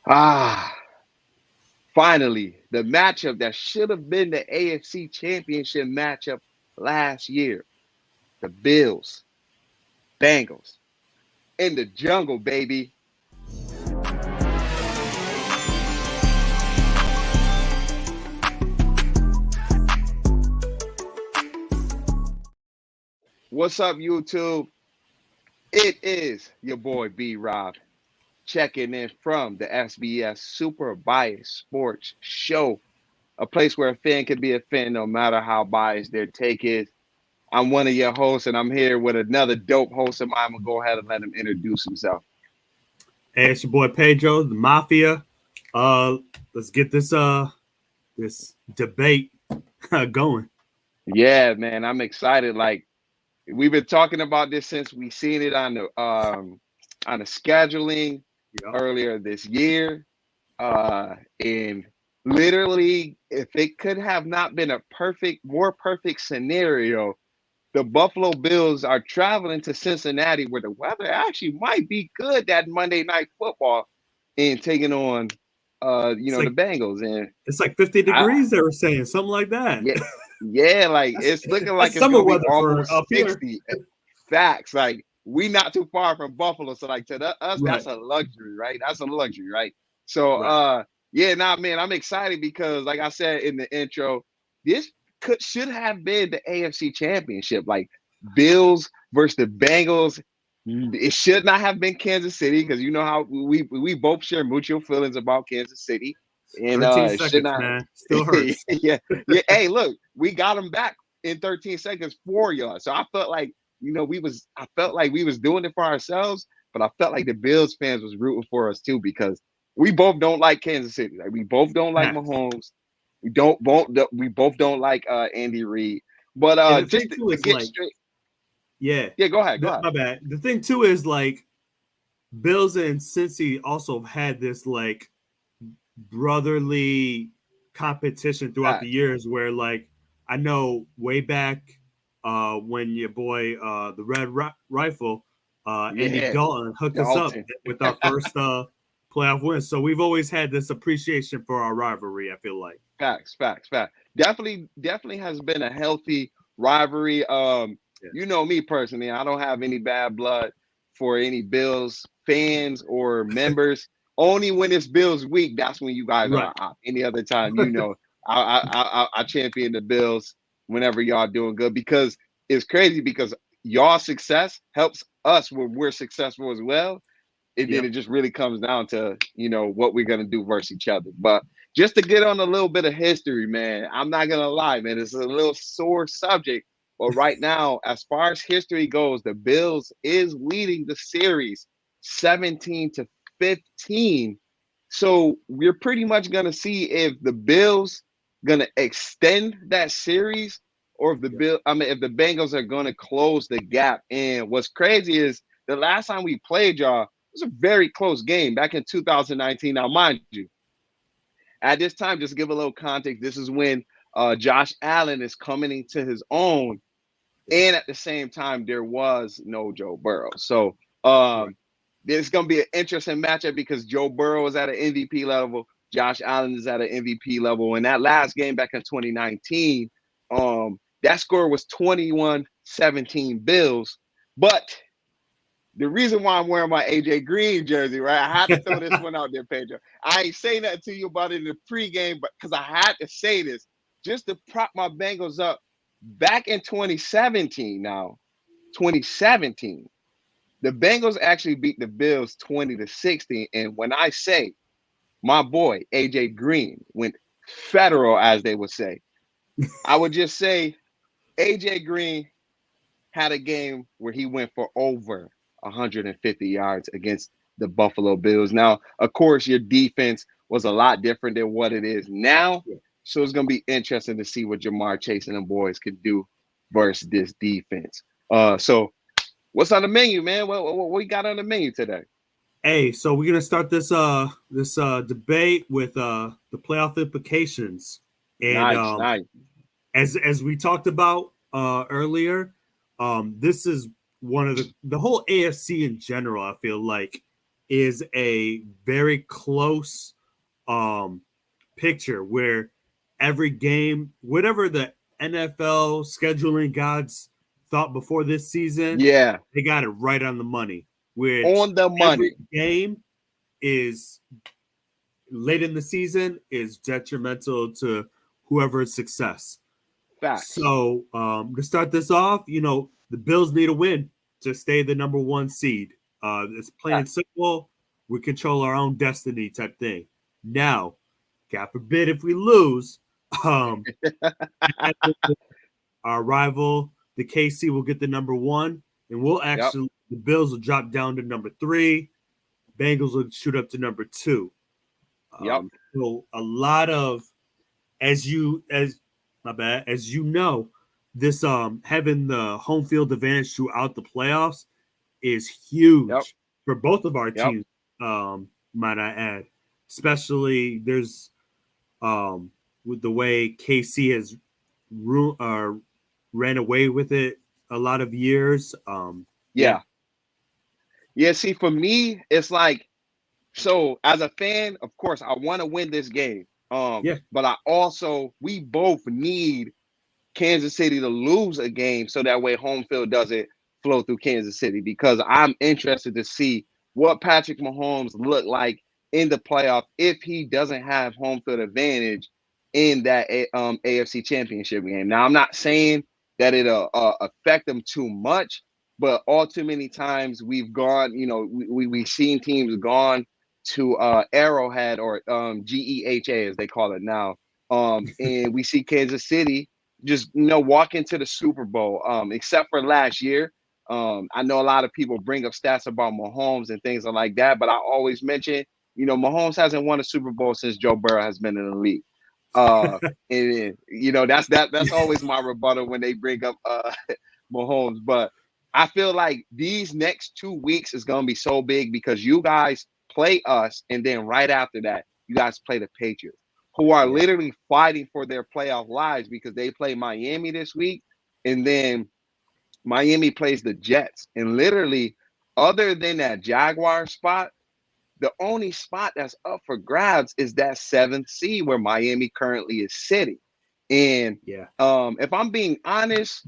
Ah, finally, the matchup that should have been the AFC Championship matchup last year. The Bills, Bengals, in the jungle, baby. What's up, YouTube? It is your boy B Rob checking in from the SBS Super Biased Sports Show, a place where a fan can be a fan no matter how biased their take is. I'm one of your hosts, and I'm here with another dope host of mine. I'm gonna go ahead and let him introduce himself. Hey, it's your boy Pedro, the Mafia. Uh, let's get this debate going. Yeah, man, I'm excited. Like we've been talking about this since we seen it on the scheduling Yep. earlier this year. And literally, if it could have not been a more perfect scenario, the Buffalo Bills are traveling to Cincinnati where the weather actually might be good that Monday night football and taking on It's the like Bengals. And it's like 50 I degrees. They were saying something like that. yeah, yeah, like it's looking like That's it's summer gonna be weather for almost up here. 60. Facts. Like we not too far from Buffalo. So like us, Right, that's a luxury, right? That's a luxury, right? So right. yeah, nah man, I'm excited because like I said in the intro, this should have been the AFC championship. Like Bills versus the Bengals. It should not have been Kansas City because you know how we both share mutual feelings about Kansas City. And 13 it should seconds, not man. Still hurts. yeah, yeah. Hey, look, we got them back in 13 seconds for y'all. So I felt like, I felt like we was doing it for ourselves, but I felt like the Bills fans was rooting for us too because we both don't like Kansas City. Like we both don't like Facts. Mahomes. We both don't like Andy Reid. But And the just thing too to is get like, straight, yeah, yeah, go ahead, go ahead. my bad. The thing too is like, Bills and Cincy also had this like brotherly competition throughout the Facts. years where like I know way back when your boy the Rifle Andy Yeah, Dalton hooked us up Dalton. with our first playoff win. So we've always had this appreciation for our rivalry, I feel like. Facts. Definitely has been a healthy rivalry. Yeah. You know me personally, I don't have any bad blood for any Bills fans or members. Only when it's Bills week, that's when you guys Right. are out. Any other time, I champion the Bills whenever y'all doing good because it's crazy because y'all success helps us when we're successful as well, and then Yep. it just really comes down to what we're gonna do versus each other. But just to get on a little bit of history, man, I'm not gonna lie, man, it's a little sore subject. But right now, as far as history goes, the Bills is leading the series 17-15. So we're pretty much gonna see if the Bills gonna extend that series or if Yep. if the Bengals are gonna close the gap. And what's crazy is the last time we played y'all, it was a very close game back in 2019. Now, mind you, at this time, just to give a little context, this is when Josh Allen is coming into his own, Yeah. and at the same time, there was no Joe Burrow. So Right. there's going to be an interesting matchup because Joe Burrow is at an MVP level, Josh Allen is at an MVP level. And that last game back in 2019, that score was 21-17 Bills. But the reason why I'm wearing my AJ Green jersey, right? I had to throw this one out there, Pedro. I ain't saying nothing to you about it in the pregame, but because I had to say this just to prop my Bengals up. Back in 2017, 2017, the Bengals actually beat the Bills 20-16. And when I say my boy AJ Green went federal, as they would say, I would just say AJ Green had a game where he went for over 150 yards against the Buffalo Bills. Now, of course, your defense was a lot different than what it is now. Yeah. So it's going to be interesting to see what Jamar Chase and the boys can do versus this defense. So what's on the menu, man? What we got on the menu today? Hey, so we're gonna start this debate with the playoff implications, and Nice. as we talked about earlier, this is one of the whole AFC in general. I feel like is a very close picture where every game, whatever the NFL scheduling gods thought before this season, Yeah, they got it right on the money. Which on the every money. game is late in the season is detrimental to whoever's success. Facts. So to start this off, the Bills need a win to stay the number one seed. It's plain and simple. We control our own destiny type thing. Now, God forbid if we lose, um, our rival, the KC, will get the number one, and Yep. the Bills will drop down to number 3. Bengals will shoot up to number 2. Yep. So a lot of, as you know, this having the home field advantage throughout the playoffs is Yep. huge for both of our Yep. teams. Might I add, especially there's with the way KC has ran away with it a lot of years. Yeah. Yeah. See, for me, it's like, so as a fan, of course, I want to win this game. Yeah, But we both need Kansas City to lose a game so that way home field doesn't flow through Kansas City, because I'm interested to see what Patrick Mahomes look like in the playoff if he doesn't have home field advantage in that AFC Championship game. Now, I'm not saying that it'll affect them too much, but all too many times we've gone, we've seen teams gone to Arrowhead, or GEHA as they call it now, and we see Kansas City just walk into the Super Bowl. Except for last year, I know a lot of people bring up stats about Mahomes and things like that, but I always mention, Mahomes hasn't won a Super Bowl since Joe Burrow has been in the league. Uh, and that's always my rebuttal when they bring up Mahomes. But I feel like these next 2 weeks is gonna be so big because you guys play us, and then right after that, you guys play the Patriots, who are yeah, literally fighting for their playoff lives because they play Miami this week, and then Miami plays the Jets. And literally, other than that Jaguar spot, the only spot that's up for grabs is that 7th seed where Miami currently is sitting. And yeah. if I'm being honest,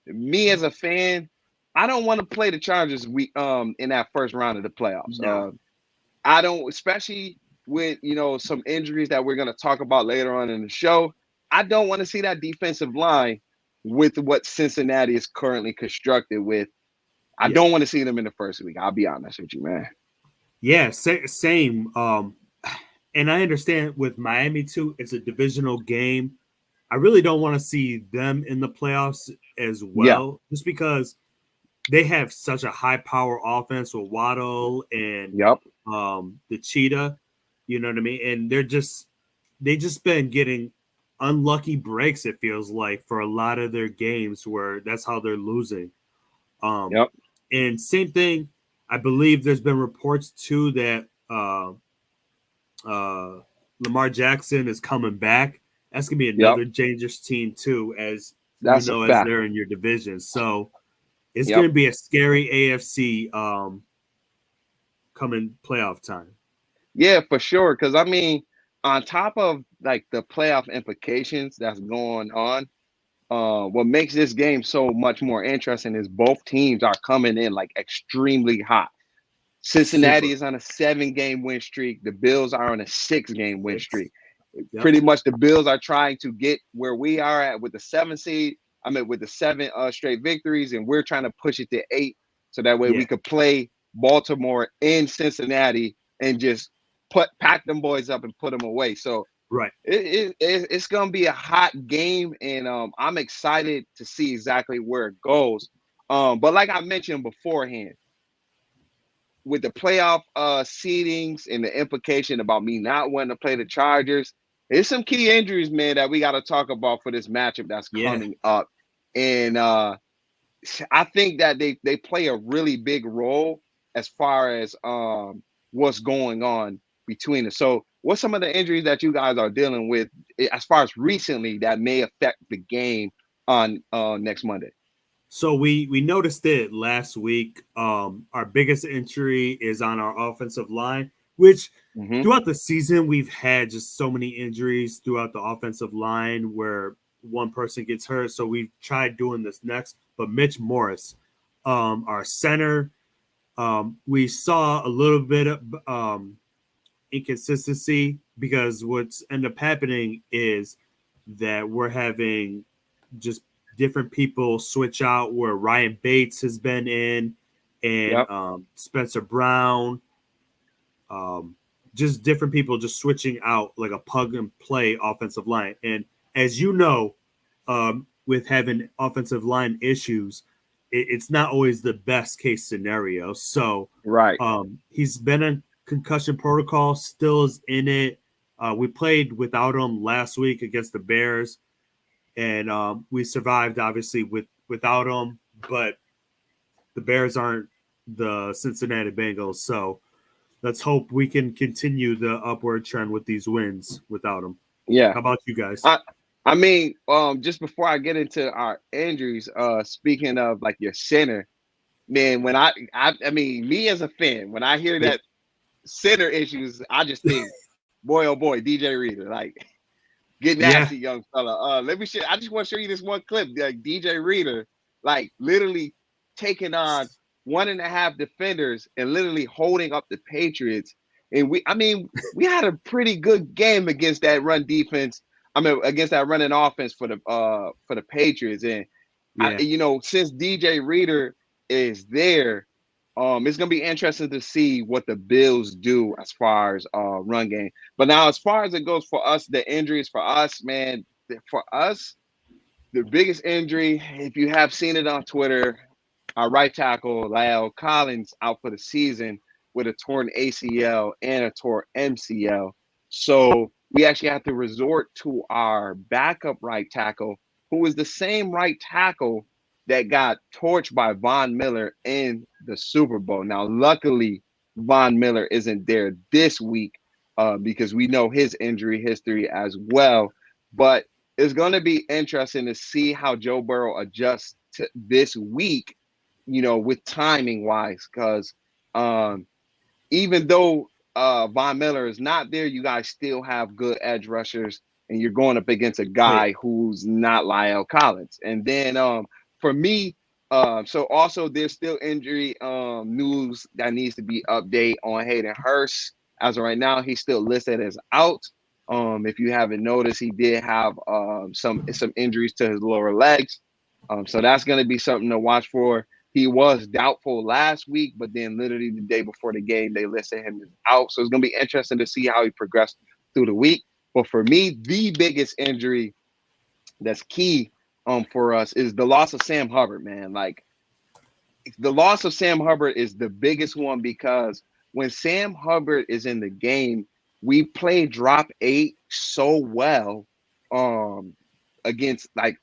me as a fan, I don't want to play the Chargers in that first round of the playoffs. No, I don't, especially with some injuries that we're going to talk about later on in the show. I don't want to see that defensive line with what Cincinnati is currently constructed with. I yeah, don't want to see them in the first week. I'll be honest with you, man. yeah. Same. And I understand with Miami too. It's a divisional game. I really don't want to see them in the playoffs as Yeah. well, just because they have such a high power offense with Waddle and Yep. the Cheetah. You know what I mean? And they just been getting unlucky breaks. It feels like for a lot of their games where that's how they're losing. Um, Yep. and same thing. I believe there's been reports too that Lamar Jackson is coming back. That's gonna be Yep. another dangerous team too, as That's a as fact. they're in your division. So it's Yep. gonna be a scary AFC coming playoff time. Yeah, for sure. Because I mean, on top of like the playoff implications that's going on, what makes this game so much more interesting is both teams are coming in like extremely hot. Cincinnati Super. is on a 7-game win streak. The Bills are on a 6-game win Six. streak. Yep. Pretty much the Bills are trying to get where we are at with the 7 seed. I mean, with the 7 straight victories, and we're trying to push it to 8 so that way Yeah. we could play Baltimore in Cincinnati and just pack them boys up and put them away. So Right. it's going to be a hot game, and I'm excited to see exactly where it goes. But like I mentioned beforehand, with the playoff seedings and the implication about me not wanting to play the Chargers, there's some key injuries, man, that we got to talk about for this matchup that's Yeah. coming up. And I think that they play a really big role as far as what's going on between us. So what's some of the injuries that you guys are dealing with as far as recently that may affect the game on next Monday? So we noticed it last week. Our biggest injury is on our offensive line, which Hmm. throughout the season we've had just so many injuries throughout the offensive line where one person gets hurt. So we've tried doing this next. But Mitch Morris, our center, we saw a little bit of inconsistency because what's ended up happening is that we're having just different people switch out where Ryan Bates has been in and Yep. Spencer Brown, just different people just switching out like a plug and play offensive line. And as you know, with having offensive line issues, it's not always the best case scenario. So Right. he's been in concussion protocol, still is in it. We played without him last week against the Bears, and we survived obviously without him. But the Bears aren't the Cincinnati Bengals, so let's hope we can continue the upward trend with these wins without him. Yeah. How about you guys? I mean, just before I get into our injuries, speaking of like your center, man, when I mean, me as a fan, when I hear Yeah, that center issues, I just think, boy, oh boy, DJ Reader, like, get yeah, nasty, young fella. Let me show. I just want to show you this one clip. Like DJ Reader, like literally taking on 1.5 defenders and literally holding up the Patriots. And I mean, we had a pretty good game against that run defense. I mean, against that running offense for the Patriots. And yeah. since DJ Reader is there, it's gonna be interesting to see what the Bills do as far as run game. But now, as far as it goes for us, the injuries for us, man, for us, the biggest injury, if you have seen it on Twitter, our right tackle Lyle Collins out for the season with a torn ACL and a torn MCL. So we actually have to resort to our backup right tackle, who is the same right tackle that got torched by Von Miller in the Super Bowl. Now, luckily, Von Miller isn't there this week because we know his injury history as well. But it's going to be interesting to see how Joe Burrow adjusts to this week, with timing wise, because even though Von Miller is not there, you guys still have good edge rushers, and you're going up against a Oh yeah. guy who's not Lyle Collins. And then for me, so also there's still injury news that needs to be updated on Hayden Hurst. As of right now, he's still listed as out. If you haven't noticed, he did have some injuries to his lower legs. So that's going to be something to watch for. He was doubtful last week, but then literally the day before the game, they listed him as out. So it's going to be interesting to see how he progressed through the week. But for me, the biggest injury that's key for us is the loss of Sam Hubbard, man. Like, the loss of Sam Hubbard is the biggest one because when Sam Hubbard is in the game, we play drop 8 so well against like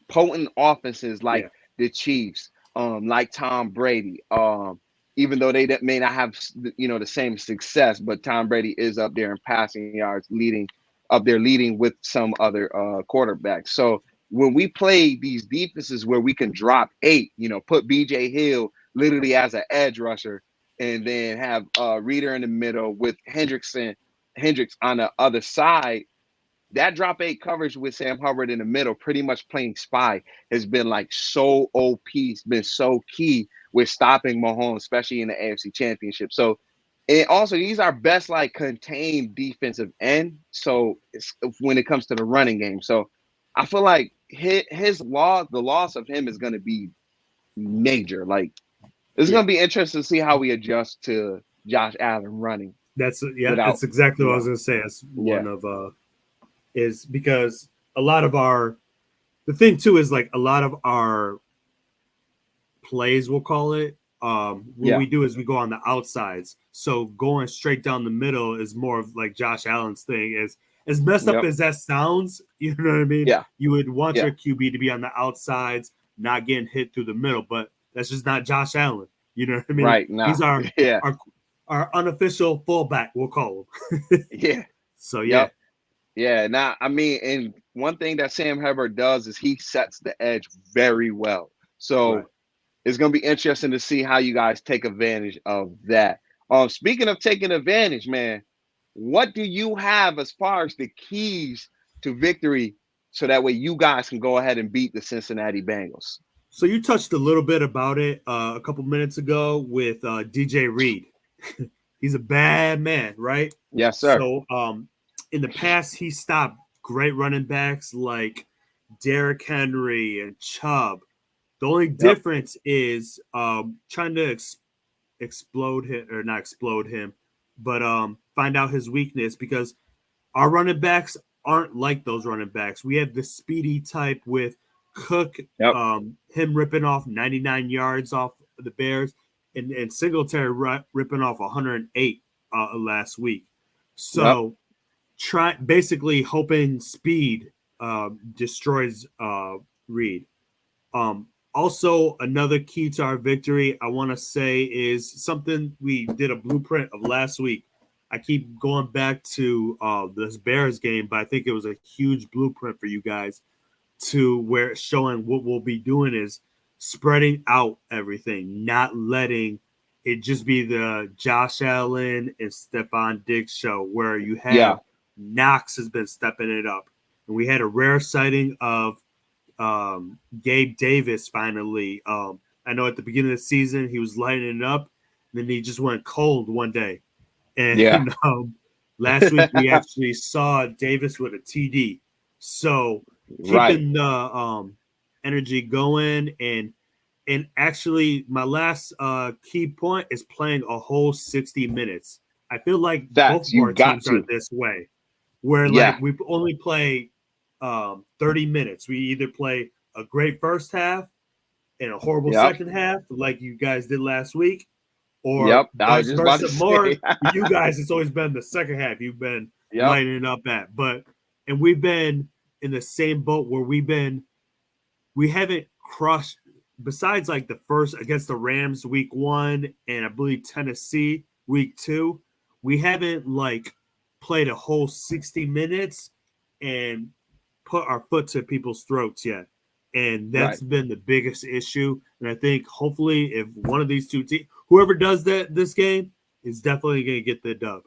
potent offenses like Yeah. the Chiefs, like Tom Brady. Even though they may not have the same success, but Tom Brady is up there in passing yards, leading with some other quarterbacks. So when we play these defenses where we can drop 8, put BJ Hill literally as an edge rusher, and then have Reader in the middle with Hendricks on the other side, that drop 8 coverage with Sam Hubbard in the middle, pretty much playing spy, has been like so OP. It's been so key with stopping Mahomes, especially in the AFC Championship. So, and also he's our best like contained defensive end. So when it comes to the running game, so I feel like the loss of him is going to be major. Like, it's Yeah. going to be interesting to see how we adjust to Josh Allen running without, That's exactly you what I was know, gonna say. That's yeah, one of is because a lot of the thing too is like a lot of our plays, we'll call it. What yeah, we do is we go on the outsides. So going straight down the middle is more of like Josh Allen's thing. Is as messed up yep, as that sounds, you know what I mean? yeah, You would want yeah, your QB to be on the outsides, not getting hit through the middle, but that's just not Josh Allen. You know what I mean? right, nah, He's yeah, our our unofficial fullback, we'll call him. yeah. So yeah, Yep. Yeah. Now, I mean, and one thing that Sam Hubbard does is he sets the edge very well. So Right. it's going to be interesting to see how you guys take advantage of that. Speaking of taking advantage, man, what do you have as far as the keys to victory so that way you guys can go ahead and beat the Cincinnati Bengals? So you touched a little bit about it a couple minutes ago with DJ Reed. He's a bad man, right? Yes, sir. So in the past, he stopped great running backs like Derrick Henry and Chubb. The only Yep. difference is trying to explode him, or not explode him, but find out his weakness, because our running backs aren't like those running backs. We have the speedy type with Cook, Yep. him ripping off 99 yards off the Bears, and Singletary ripping off 108 last week. Yep. So basically hoping speed destroys Reed. Also, another key to our victory, I want to say, is something we did a blueprint of last week. I keep going back to this Bears game, but I think it was a huge blueprint for you guys, to where it's showing what we'll be doing is spreading out everything, not letting it just be the Josh Allen and Stephon Diggs show, where you have Yeah. Knox has been stepping it up. And we had a rare sighting of Gabe Davis finally. I know at the beginning of the season he was lighting it up, and then he just went cold one day. And Yeah. last week we actually saw Davis with a TD. So Right. keeping the energy going, and actually my last key point is playing a whole 60 minutes. I feel like both Facts. of You our got teams are to. this way, where Yeah. like we only play 30 minutes. We either play a great first half and a horrible Yep. second half, like you guys did last week, or Yep. I was vice just about to versa. More say. for you guys, it's always been the second half you've been Yep. lighting up at. And we've been in the same boat where we haven't crushed, besides like the first against the Rams week 1 and I believe Tennessee week 2, we haven't like played a whole 60 minutes and put our foot to people's throats yet. And that's Right. been the biggest issue. And I think hopefully if one of these two teams, whoever does that this game, is definitely going to get the dub.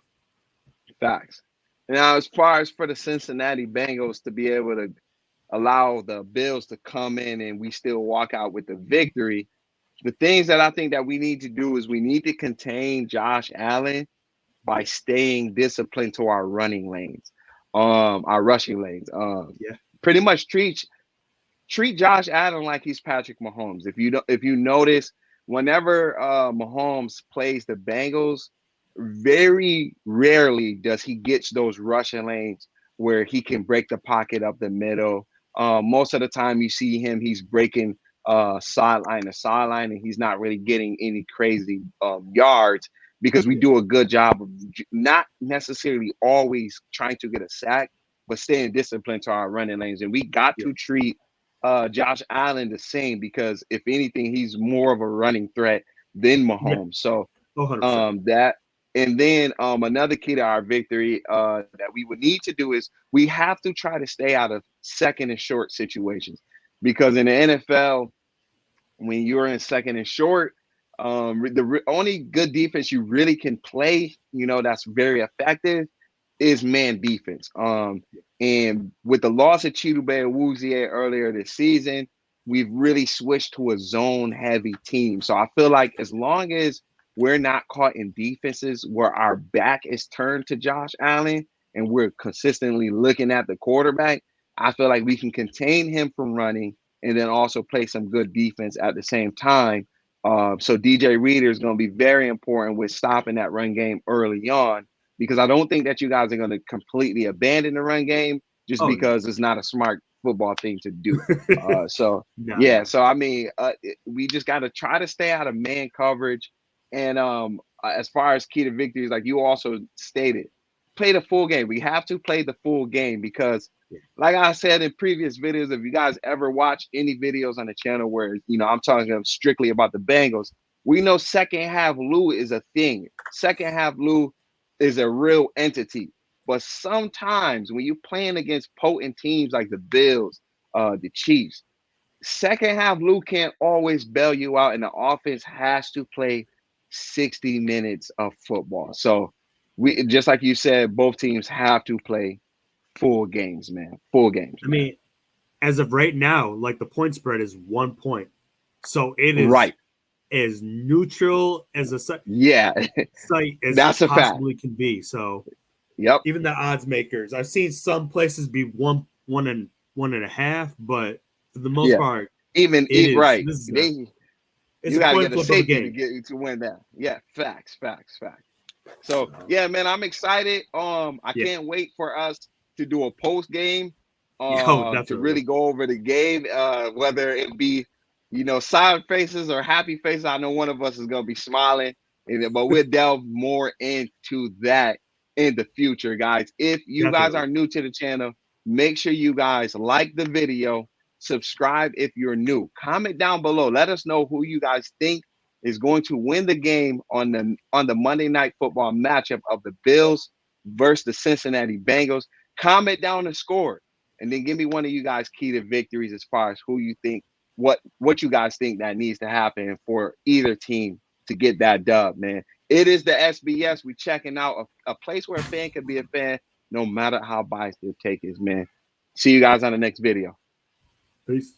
Facts. Now, as far as for the Cincinnati Bengals to be able to allow the Bills to come in and we still walk out with the victory, the things that I think that we need to do is we need to contain Josh Allen by staying disciplined to our running lanes, our rushing lanes. Yeah. Pretty much treat Josh Allen like he's Patrick Mahomes. If you notice, whenever Mahomes plays the Bengals, very rarely does he get those rushing lanes where he can break the pocket up the middle. Most of the time you see him, he's breaking sideline to sideline, and he's not really getting any crazy yards, because we do a good job of not necessarily always trying to get a sack, but staying disciplined to our running lanes. And we got to treat Josh Allen the same, because if anything, he's more of a running threat than Mahomes. So 100%. that, and then another key to our victory that we would need to do is we have to try to stay out of second and short situations, because in the NFL, when you're in second and short, the only good defense you really can play, that's very effective, is man defense. And with the loss of Chidobe Awuzie earlier this season, we've really switched to a zone-heavy team. So I feel like as long as we're not caught in defenses where our back is turned to Josh Allen and we're consistently looking at the quarterback, I feel like we can contain him from running and then also play some good defense at the same time. So DJ Reader is going to be very important with stopping that run game early on, because I don't think that you guys are going to completely abandon the run game just because it's not a smart football thing to do. So I mean, we just got to try to stay out of man coverage. And as far as key to victories, like you also stated, play the full game. We have to play the full game, because like I said in previous videos, if you guys ever watch any videos on the channel where, I'm talking strictly about the Bengals, we know second half Lou is a thing. Second half Lou is a real entity. But sometimes when you're playing against potent teams like the Bills, the Chiefs, second half, Lou can't always bail you out, and the offense has to play 60 minutes of football. So we, just like you said, both teams have to play full games, man. Full games, I man. mean, as of right now, like the point spread is 1 point. So it is Right. as neutral as a site as That's a fact. possibly can be. So Yep. even the odds makers, I've seen some places be one and a half, but for the most part, even it is. right. This is You a gotta coin get a flip of a safety to game. get to win that. Yeah, facts. So yeah, man, I'm excited. I can't wait for us to do a post game. To really go over the game. Whether it be, sad faces or happy faces. I know one of us is gonna be smiling, but we'll delve more into that in the future, guys. If you guys are new to the channel, make sure you guys like the video, subscribe if you're new, comment down below, let us know who you guys think is going to win the game on the Monday Night Football matchup of the Bills versus the Cincinnati Bengals. Comment down the score, and then give me one of you guys key to victories as far as who you think, what you guys think that needs to happen for either team to get that dub, man. It is the SBS. We checking out a place where a fan can be a fan, no matter how biased their take is, man. See you guys on the next video. Peace.